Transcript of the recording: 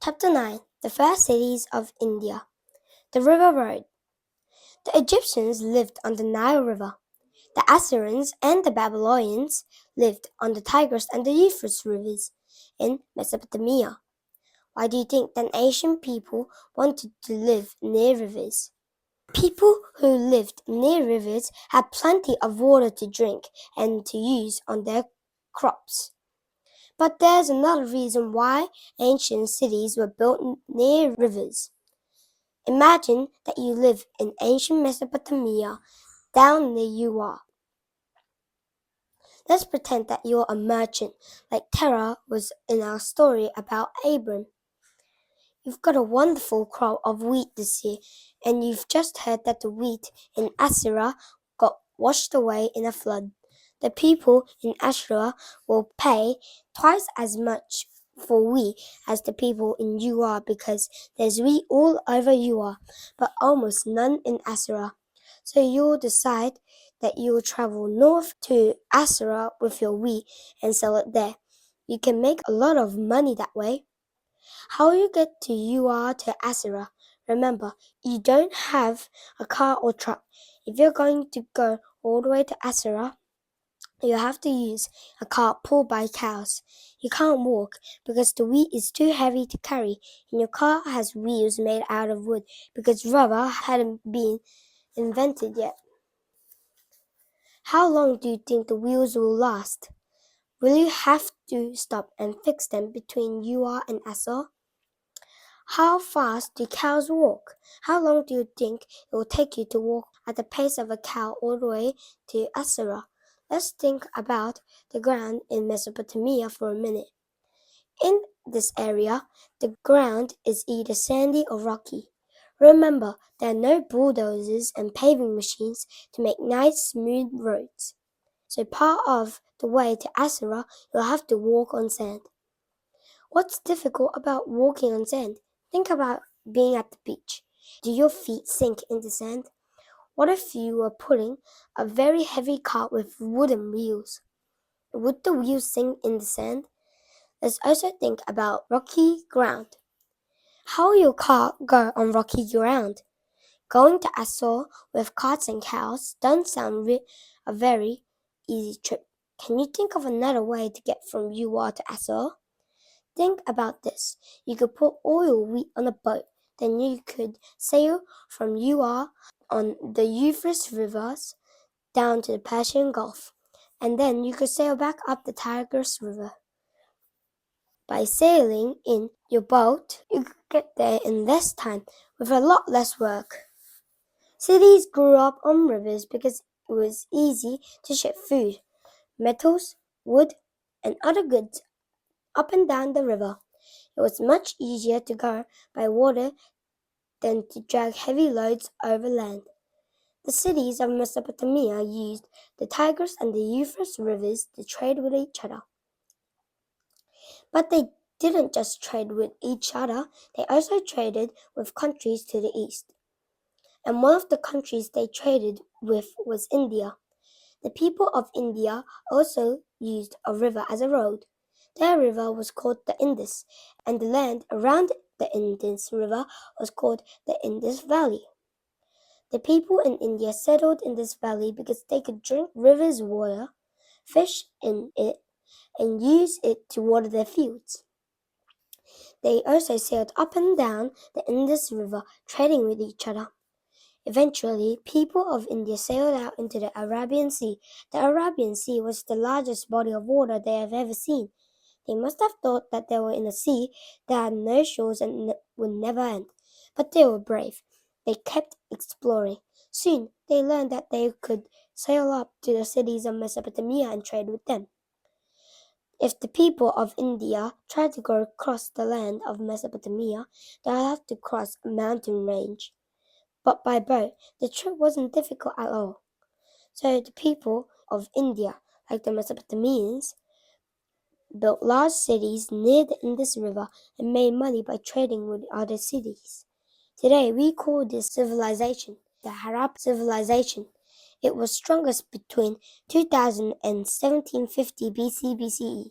Chapter 9 The First Cities of India. The River Road. The Egyptians lived on the Nile River. The Assyrians and the Babylonians lived on the Tigris and the Euphrates rivers in Mesopotamia. Why do you think that ancient people wanted to live near rivers? People who lived near rivers had plenty of water to drink and to use on their crops. But there's another reason why ancient cities were built near rivers. Imagine that you live in ancient Mesopotamia, down near you are. Let's pretend that you're a merchant, like Terah was in our story about Abram. You've got a wonderful crop of wheat this year, and you've just heard that the wheat in Assyria got washed away in a flood. The people in Assyria will pay twice as much for wheat as the people in Ur because there's wheat all over Ur, but almost none in Assyria. So you'll decide that you'll travel north to Assyria with your wheat and sell it there. You can make a lot of money that way. How you get to Ur to Assyria? Remember, you don't have a car or truck. If you're going to go all the way to Assyria, you have to use a cart pulled by cows. You can't walk because the wheat is too heavy to carry, and your car has wheels made out of wood because rubber hadn't been invented yet. How long do you think the wheels will last? Will you have to stop and fix them between Ur and Assyria? How fast do cows walk? How long do you think it will take you to walk at the pace of a cow all the way to Assyria? Let's think about the ground in Mesopotamia for a minute. In this area, the ground is either sandy or rocky. Remember, there are no bulldozers and paving machines to make nice, smooth roads. So part of the way to Assyria, you'll have to walk on sand. What's difficult about walking on sand? Think about being at the beach. Do your feet sink in the sand? What if you were pulling a very heavy cart with wooden wheels? Would the wheels sink in the sand? Let's also think about rocky ground. How will your cart go on rocky ground? Going to Assur with carts and cows doesn't sound a very easy trip. Can you think of another way to get from Ur to Assur? Think about this. You could put all your wheat on a boat. Then you could sail from Ur on the Euphrates rivers down to the Persian Gulf. And then you could sail back up the Tigris River. By sailing in your boat, you could get there in less time with a lot less work. Cities grew up on rivers because it was easy to ship food, metals, wood, and other goods up and down the river. It was much easier to go by water than to drag heavy loads over land. The cities of Mesopotamia used the Tigris and the Euphrates rivers to trade with each other. But they didn't just trade with each other, they also traded with countries to the east. And one of the countries they traded with was India. The people of India also used a river as a road. Their river was called the Indus, and the land around the Indus River was called the Indus Valley. The people in India settled in this valley because they could drink river's water, fish in it, and use it to water their fields. They also sailed up and down the Indus River, trading with each other. Eventually, people of India sailed out into the Arabian Sea. The Arabian Sea was the largest body of water they have ever seen. They must have thought that they were in a sea that had no shores and would never end. But they were brave. They kept exploring. Soon, they learned that they could sail up to the cities of Mesopotamia and trade with them. If the people of India tried to go across the land of Mesopotamia, they would have to cross a mountain range. But by boat, the trip wasn't difficult at all. So the people of India, like the Mesopotamians, built large cities near the Indus River and made money by trading with other cities. Today, we call this civilization the Harappan civilization. It was strongest between 2000 and 1750 BC BCE.